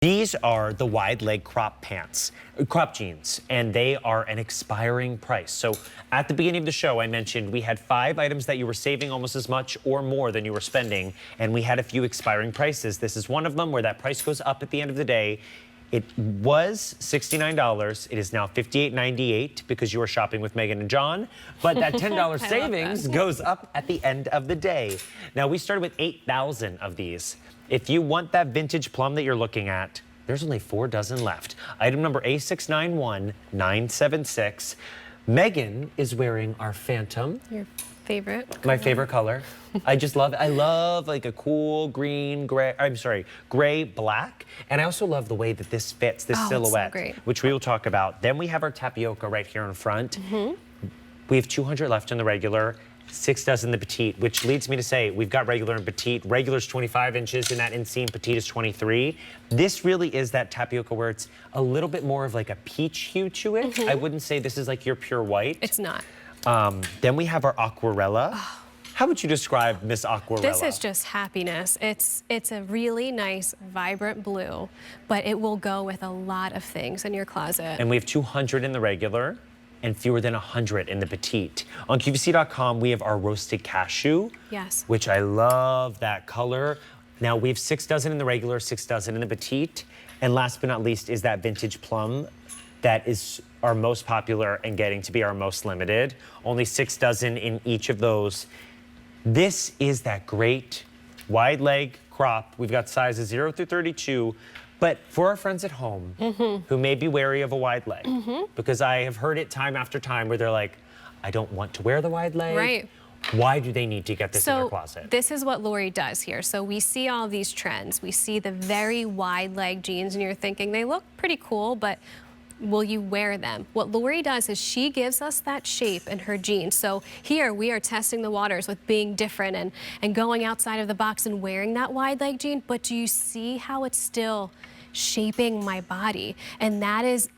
These are the wide leg crop jeans, and they are an expiring price. So at the beginning of the show, I mentioned we had 5 items that you were saving almost as much or more than you were spending, and we had a few expiring prices. This is one of them where that price goes up at the end of the day. It was $69. It is now $58.98 because you were shopping with Megan and John. But that $10 savings goes up at the end of the day. Now, we started with 8,000 of these. If you want that vintage plum that you're looking at, there's only 4 dozen left. Item number A691976. Megan is wearing our Phantom. Your favorite? My favorite color. I just love it. I love like a cool green, gray, gray, black. And I also love the way that this fits, this silhouette, so which we will talk about. Then we have our tapioca right here in front. We have 200 left in the regular. 6 dozen the petite, which leads me to say we've got regular and petite. Regular's 25 inches and that inseam, petite is 23. This really is that tapioca where it's a little bit more of like a peach hue to it. I wouldn't say this is like your pure white. It's not. Then we have our aquarella. How would you describe Miss Aquarella? This is just happiness. It's a really nice, vibrant blue, but it will go with a lot of things in your closet. And we have 200 in the regular and fewer than 100 in the petite. On QVC.com, we have our roasted cashew. Yes. Which I love that color. Now we have 6 dozen in the regular, 6 dozen in the petite. And last but not least is that vintage plum that is our most popular and getting to be our most limited. Only 6 dozen in each of those. This is that great wide leg crop. We've got sizes 0 through 32. But for our friends at home who may be wary of a wide leg, because I have heard it time after time where they're like, I don't want to wear the wide leg. Right. Why do they need to get this in their closet? This is what Lori does here. So we see all these trends. We see the very wide leg jeans and you're thinking they look pretty cool, but will you wear them? What Lori does is she gives us that shape in her jeans. So here we are testing the waters with being different and going outside of the box and wearing that wide leg jean, but do you see how it's still shaping my body? And that is,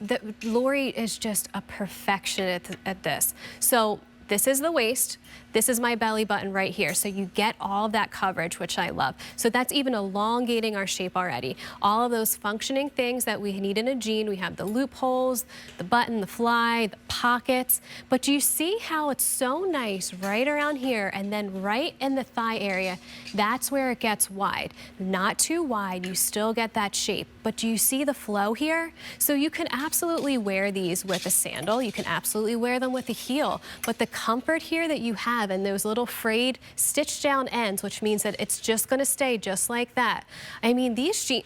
Lori is just a perfectionist at this. So this is the waist. This is my belly button right here. So you get all of that coverage, which I love. So that's even elongating our shape already. All of those functioning things that we need in a jean. We have the loopholes, the button, the fly, the pockets. But do you see how it's so nice right around here and then right in the thigh area? That's where it gets wide. Not too wide, you still get that shape. But do you see the flow here? So you can absolutely wear these with a sandal. You can absolutely wear them with a heel. But the comfort here that you have and those little frayed stitched down ends, which means that it's just going to stay just like that. I mean, these jeans,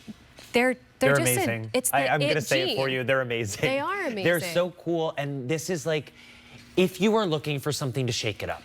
they're just amazing. I'm going to say it for you. They're amazing. They are amazing. They're so cool. And this is like, if you are looking for something to shake it up,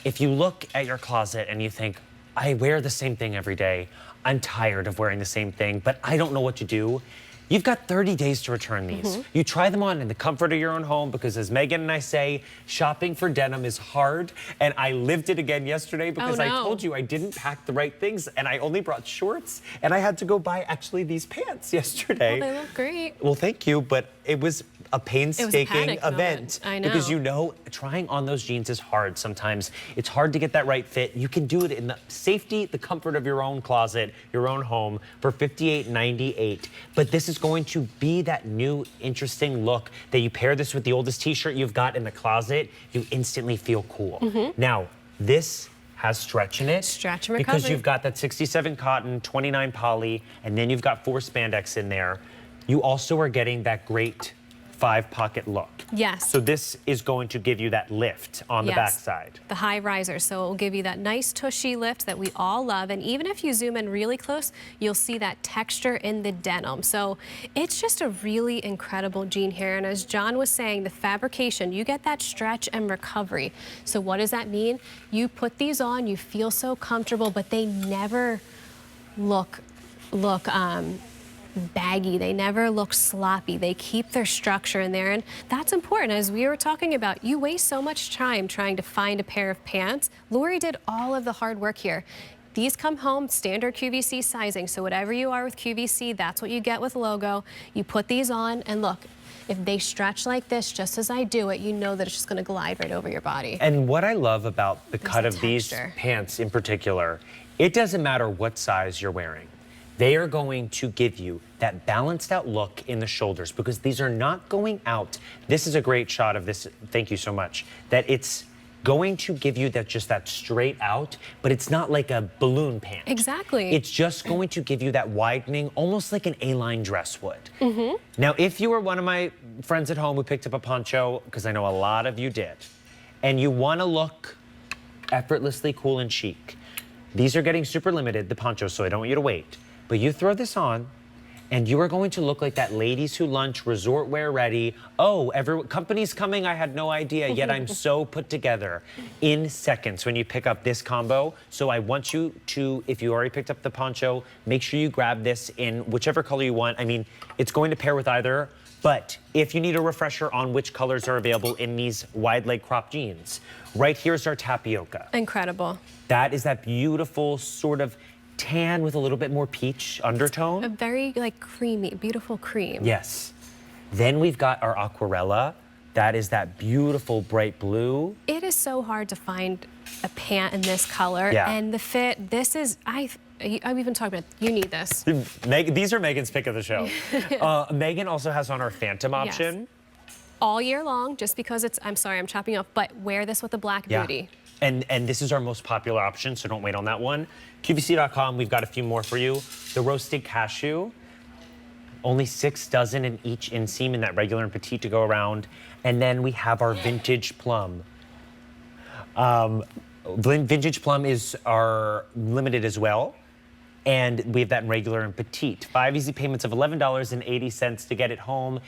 if you look at your closet and you think, I wear the same thing every day, I'm tired of wearing the same thing, but I don't know what to do. You've got 30 days to return these. You try them on in the comfort of your own home because as Megan and I say, shopping for denim is hard. And I lived it again yesterday because I told you I didn't pack the right things and I only brought shorts and I had to go buy actually these pants yesterday. Well, they look great. Well, thank you, but it was a painstaking event. I know. Because you know, trying on those jeans is hard sometimes. It's hard to get that right fit. You can do it in the safety, the comfort of your own closet, your own home for $58.98. But this is going to be that new, interesting look that you pair this with the oldest t-shirt you've got in the closet, you instantly feel cool. Now, this has stretch in it. Stretch and recovery. Because you've got that 67 cotton, 29 poly, and then you've got 4 spandex in there. You also are getting that great 5-pocket look. Yes. So this is going to give you that lift on the backside. The high riser, so it will give you that nice tushy lift that we all love. And even if you zoom in really close, you'll see that texture in the denim. So it's just a really incredible jean here. And as John was saying, the fabrication, you get that stretch and recovery. So what does that mean? You put these on, you feel so comfortable, but they never look baggy. They never look sloppy. They keep their structure in there, and that's important. As we were talking about, you waste so much time trying to find a pair of pants. Lori did all of the hard work here. These come home standard QVC sizing, so whatever you are with QVC, that's what you get with logo. You put these on, and look, if they stretch like this, just as I do it, you know that it's just going to glide right over your body. And what I love about the cut of these pants in particular, it doesn't matter what size you're wearing. They are going to give you that balanced out look in the shoulders because these are not going out. This is a great shot of this. Thank you so much. That it's going to give you that just that straight out, but it's not like a balloon pant. Exactly. It's just going to give you that widening, almost like an A-line dress would. Now, if you were one of my friends at home who picked up a poncho, because I know a lot of you did, and you want to look effortlessly cool and chic, these are getting super limited, the ponchos, so I don't want you to wait. But you throw this on, and you are going to look like that ladies who lunch, resort wear ready. Oh, company's coming, I had no idea, yet I'm so put together in seconds when you pick up this combo. So I want you to, if you already picked up the poncho, make sure you grab this in whichever color you want. I mean, it's going to pair with either, but if you need a refresher on which colors are available in these wide leg crop jeans, right here's our tapioca. Incredible. That is that beautiful sort of tan with a little bit more peach undertone. A very like creamy, beautiful cream. Yes. Then we've got our aquarella. That is that beautiful bright blue. It is so hard to find a pant in this color. Yeah. And the fit, this is, I've even talked about, you need this. These are Megan's pick of the show. Megan also has on our Phantom option. Yes. All year long, just because it's, I'm sorry, I'm chopping off, but wear this with a black booty. And this is our most popular option, so don't wait on that one. QVC.com, we've got a few more for you. The roasted cashew, only 6 dozen in each inseam in that regular and petite to go around. And then we have our vintage plum. Vintage plum is our limited as well. And we have that in regular and petite. 5 easy payments of $11.80 to get it home.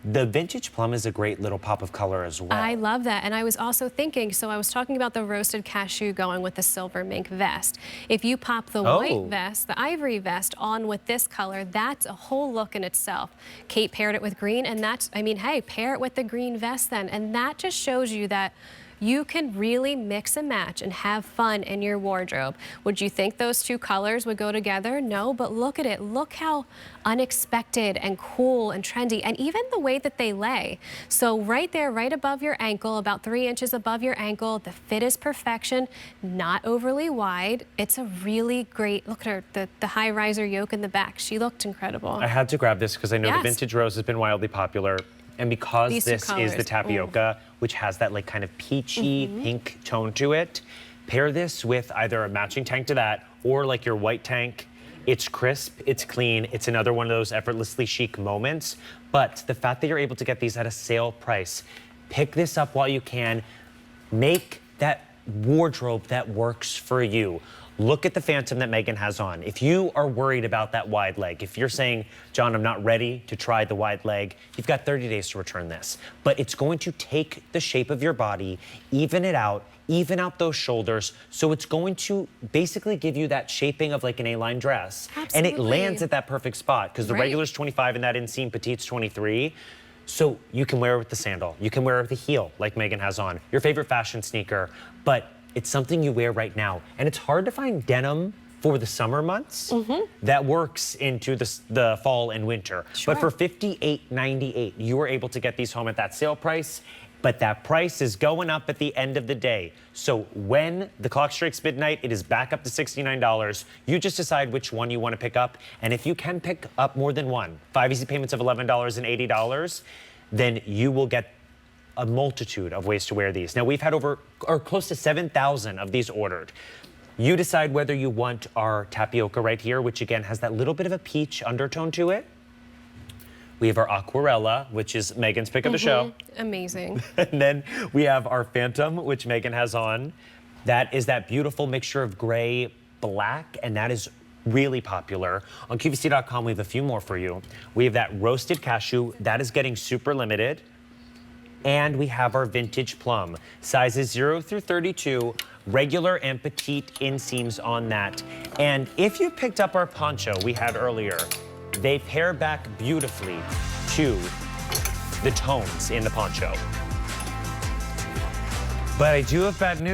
The vintage plum is a great little pop of color as well. I love that. And I was also thinking, so I was talking about the roasted cashew going with the silver mink vest. If you pop the white vest, the ivory vest on with this color, that's a whole look in itself. Kate paired it with green, and that's, I mean, hey, pair it with the green vest then. And that just shows you that you can really mix and match and have fun in your wardrobe. Would you think those two colors would go together? No, but look at it. Look how unexpected and cool and trendy, and even the way that they lay. So right there, right above your ankle, about 3 inches above your ankle, the fit is perfection, not overly wide. It's a really great, look at her, the high riser yoke in the back. She looked incredible. I had to grab this because I know the vintage rose has been wildly popular. And because this is the tapioca, which has that like kind of peachy pink tone to it, pair this with either a matching tank to that or like your white tank. It's crisp, it's clean, it's another one of those effortlessly chic moments. But the fact that you're able to get these at a sale price, pick this up while you can, make that wardrobe that works for you. Look at the Phantom that Megan has on. If you are worried about that wide leg, if you're saying, John, I'm not ready to try the wide leg, you've got 30 days to return this. But it's going to take the shape of your body, even it out, even out those shoulders. So it's going to basically give you that shaping of like an A-line dress. Absolutely. And it lands at that perfect spot because the regular's 25 and that inseam petite's 23. So you can wear it with the sandal. You can wear it with the heel like Megan has on, your favorite fashion sneaker. But it's something you wear right now. And it's hard to find denim for the summer months that works into the fall and winter. Sure. But for $58.98, you were able to get these home at that sale price. But that price is going up at the end of the day. So when the clock strikes midnight, it is back up to $69. You just decide which one you want to pick up. And if you can pick up more than one, 5 easy payments of $11.80, then you will get a multitude of ways to wear these. Now we've had close to 7,000 of these ordered. You decide whether you want our tapioca right here, which again has that little bit of a peach undertone to it. We have our aquarella, which is Megan's pick of the show. Amazing. And then we have our Phantom, which Megan has on. That is that beautiful mixture of gray, black, and that is really popular. On QVC.com, we have a few more for you. We have that roasted cashew. That is getting super limited. And we have our vintage plum, sizes 0 through 32, regular and petite inseams on that. And if you picked up our poncho we had earlier, they pair back beautifully to the tones in the poncho. But I do have bad news.